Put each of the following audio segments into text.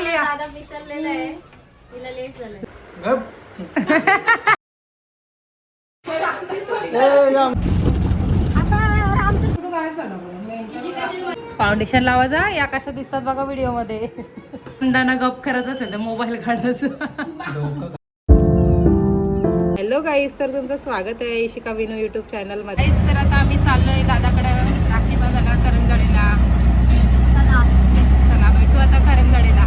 टाकली या. दादा विसरलेला आहे, तिला लेट झालंय. फाउंडेशन लावायचा या कशा दिसतात बघा व्हिडिओ मध्ये. दाना गप करत असेल तर मोबाईल काढायचं. हॅलो गाईस, तर तुमचं स्वागत आहे इशिका विनू युट्यूब चॅनल मध्ये. तर आता आम्ही चाललोय दादाकडे राखी बांधायला करंजवाडीला. चला भेटू आता करंजवाडीला.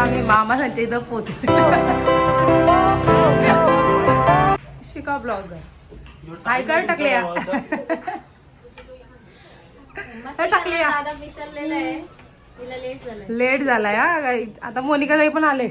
आम्ही मामाच्या इथं पोहोचलो. शिका ब्लॉगर हाय कर टाकले टाकले. दादा विसरलेला आहे, तिला लेट झालंय. लेट झालाय हा. आता मोनिका ताई पण आले.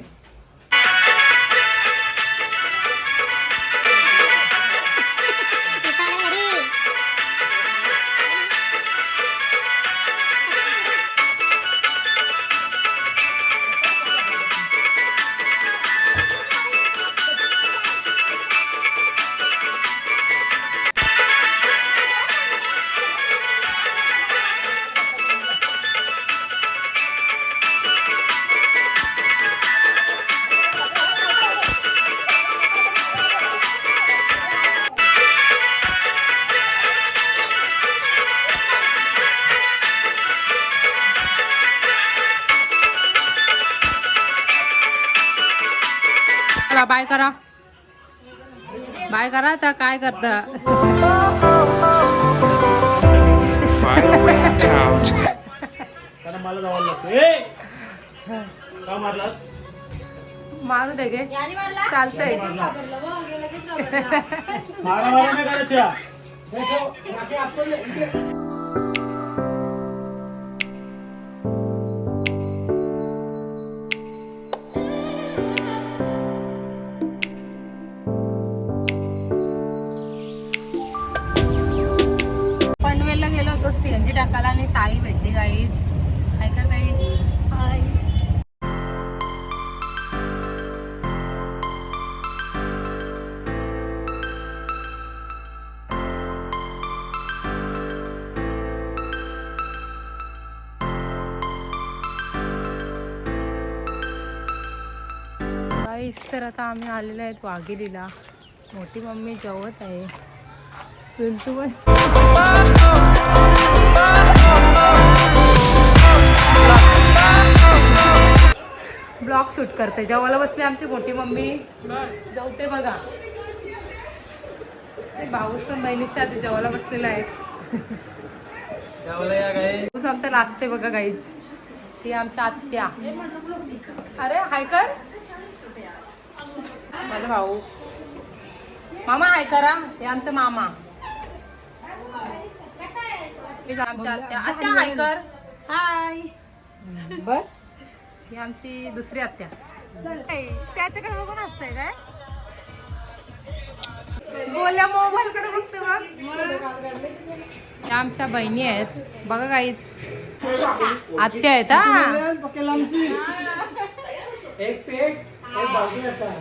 बाय करा, बाय करा. तर काय करता मारू दे गे, चालतंय. पनवेलला गेलो होतो सीएनजी टाकायला आणि ताई भेटली गाईज. काय कर ताई? हाय. गाईज, तर आता आम्ही आलेलो आहेत वाघिलीला. मोठी मम्मी जेवत आहे. ब्लॉग शूट करते. जेवायला बसली आमची मोठी मम्मी, जेवते बघा. भाऊस पण बहिणीच्या आधी जेवायला बसलेला आहे. भाऊस आमचा नाचते बघा गाईज. ही आमच्या आत्या. अरे हाय कर माझा भाऊ. मामा हाय करा. हे आमचा मामा. आमच्या आत्या. आत्या हाय कर. हाय. बस. ही आमची दुसरी आत्या. त्याच्याकडे बघून असतंय काय बोल्या मोबाईल कडे बघते बघ. त्या आमच्या बहिणी आहेत बघा काहीच. आत्या आहेत हा. एक पेट एक बाजू येतात.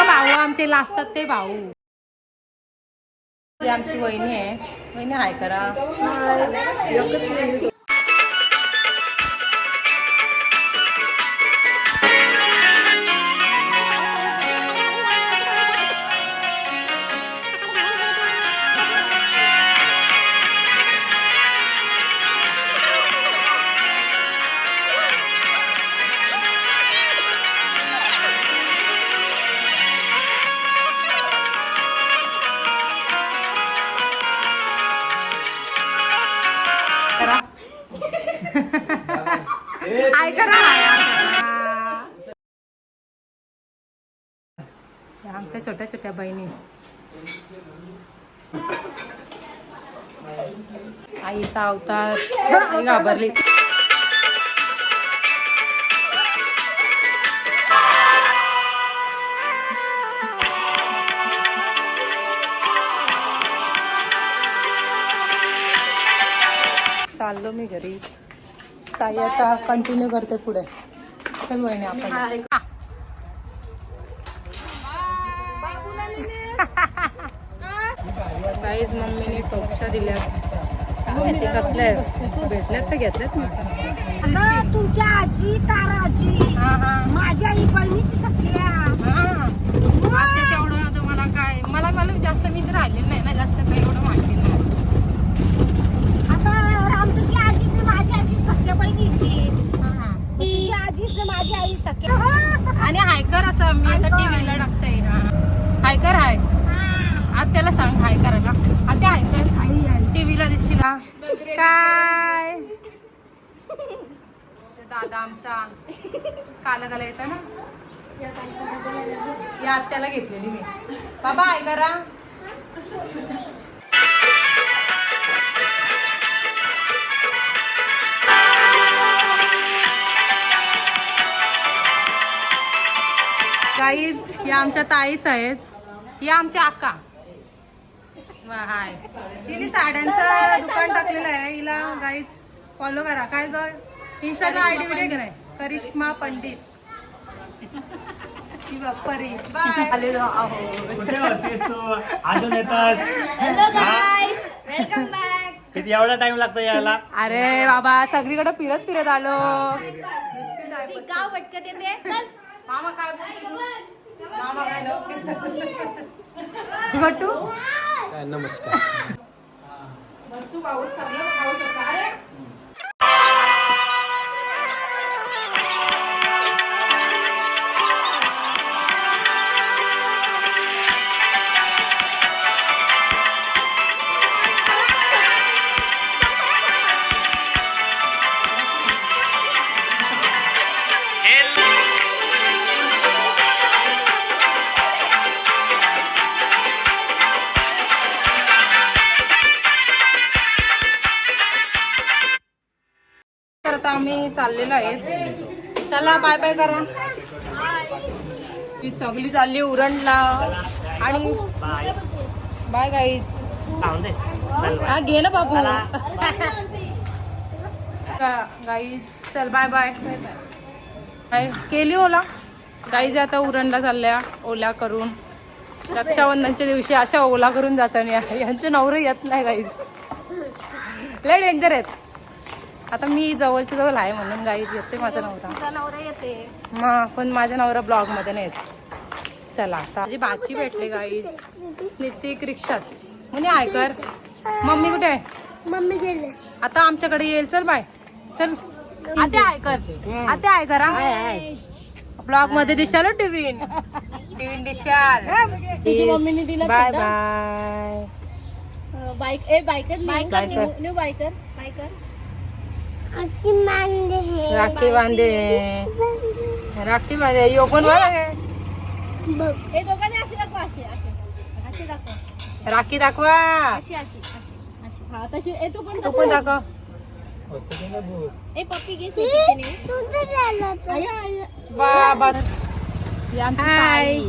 भाऊ आमचे लाजतात ते भाऊ. आमची वहिनी आहे. वहिनी हाय करा. आमच्या छोट्या छोट्या बहिणी. आईचा अवतार आई घाबरली. चाललो मी घरी. ताई आता कंटिन्यू करते पुढे. चल वहिनी आपण. काहीच मम्मीने टोपशा दिल्या. ते कसल्या भेटल्यात तर घेतल्यात मी. तुमच्या आजी ताराजी माझ्या आई बहिणीची सख्या. तेवढं आता मला काय मला जास्त मी राहिलेलं नाही ना, जास्त काही एवढं माहिती नाही. आता रामतुशी आजीच माझी आजी सख्या बहिणी तुझी आजीच माझी आई सख्या. आणि हायकर असं मी आता टीव्हीला टाकते. हायकर हाय आज त्याला सांग हाय करायला. आता हायकर टीव्हीला दिसशील काय. दादा आमचा काला येतं ना, या आत्याला घेतलेली मी. बाबा हाय करा. गाईज या आमच्या ताईस आहेत. या आमच्या आका. हाय तिने साड्यांचं दुकान टाकलेलं आहे. हिला गाईज फॉलो करा. काय ग इंस्टाला आयडी व्हिडिओ की नाही. करिश्मा पंडित. ती बघ परी. बाय. अजून येतात. हॅलो गाईस, वेलकम बॅक. किती एवढा टाइम लागतो यायला. अरे बाबा सगळीकडे फिरत फिरत आलो. गाव पटकत येते. चल मामा काय बोलतो. मामा काय गटू. नमस्कार. गटू पाऊस सगळं खाऊ शकतो. अरे आता आम्ही चाललेलो आहे. चला बाय बाय करा. ती सगळी चालली उरणला. आणि बाय गाईज. हा घे ना बाबू. गाईज चल बाय बाय. काय केली ओला. गाईज आता उरणला चालल्या ओला करून. रक्षाबंधनच्या दिवशी अशा ओला करून जाताना यांचे नवरे येत नाही गाईज. लय डेंजर आहेत. आता मी जवळच्या जवळ आहे म्हणून गाईज येते माझा नवरा येते. मग पण माझ्या नवरा ब्लॉग मध्ये नाही येत. चला आता माझी भाची भेटली गाईज. नितिक रिक्षात म्हणे ऐकर. मम्मी कुठे आहे. मम्मी गेले. आता आमच्याकडे येईल. चल बाय. चल आता ऐकर. आता ऐकरा ब्लॉग मध्ये दिसाल. टीव्ही दिसाल. मम्मीने दिला. Bye bye. Biker new biker. Rakhi बांधे. राखी बांधे. यो पण बघ. हे दोघांनी अशी दाखवा. अशी दाखवा. राखी दाखवा. हा तशी तू पण दाखव. ए पप्पी घेस. बाबा ही आमची ताई.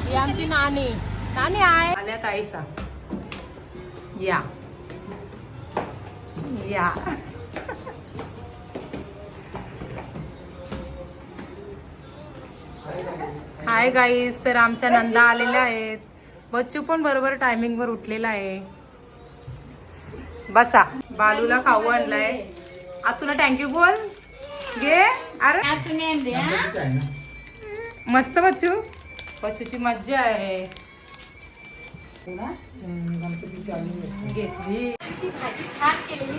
ही आमची नानी. नानी आहे. आल्या ताईसा. या या. Hi guys. तर आमच्या नंदा आलेल्या आहेत. बच्चू पण बरोबर टायमिंग वर उठलेला आहे. बसा. बालूला खाऊ आणलाय. आता तुला थँक्यू बोल. घे. अरे मस्त बच्चू. बच्चूची मज्जा आहे. घेतली. भाजी छान केलेली.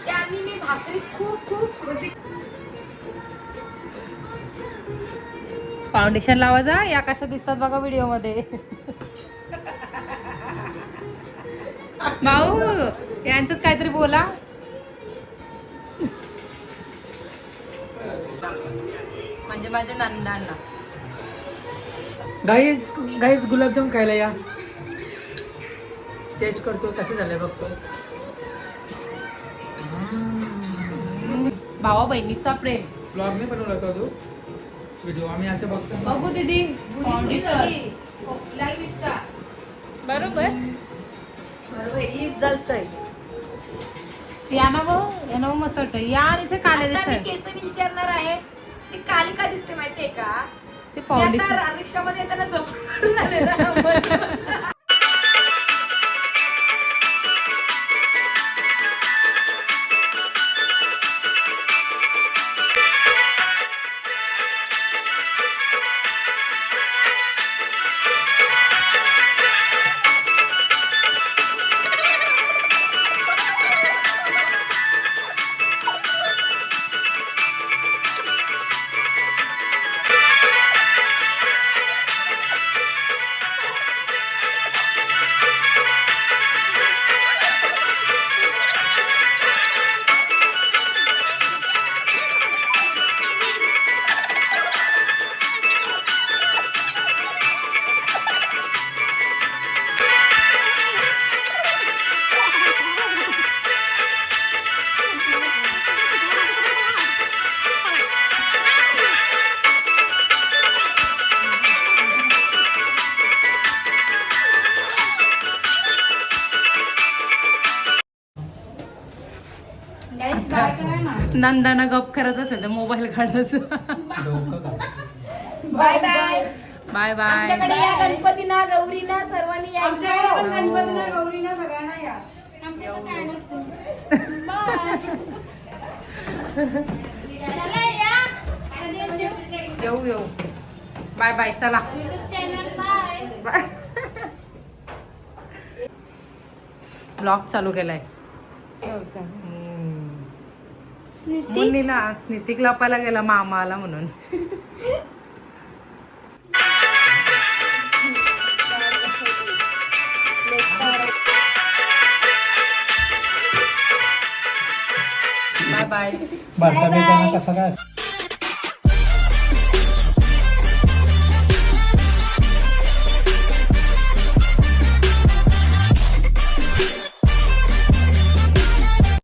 त्यानी मी भाकरी खूप फाउंडेशन लावायचा. या कशा दिसतात बघा व्हिडिओ मध्ये. भाऊ यांच्यात काहीतरी बोला. म्हणजे माझ्या नंदांना. गाईज गुलाबजाम खायला या. टेस्ट करतो कसं झालंय बघतो. भावा बहिणीचा प्रेम. ब्लॉग नाही बनवला होता तो व्हिडिओ आम्ही असं बघतो. बघू दीदी फाउंडेशन बरोबर ही जलतय. यानं मस्त वाटतं. या आणि ते काले आता मी दिसत केस विचारणार आहे ती काली का दिसते माहितीये का? ते मी फाउंडेशन आता रिक्षामध्ये येताना झोपून आलेला. नंदाना गप करत असेल तर मोबाईल काढायचं. Bye bye. Bye bye. आमच्याकडे या गणपतीना गौरीना सर्वांनी यायचं. गणपतीना गौरीना सगळ्यांना या. चला या. येऊ बाय बाय चला बाय. ब्लॉग चालू केलाय. मुन्नीला स्नितिक लपायला गेला मामाला म्हणून. Bye bye. भारतात येताना कसा काय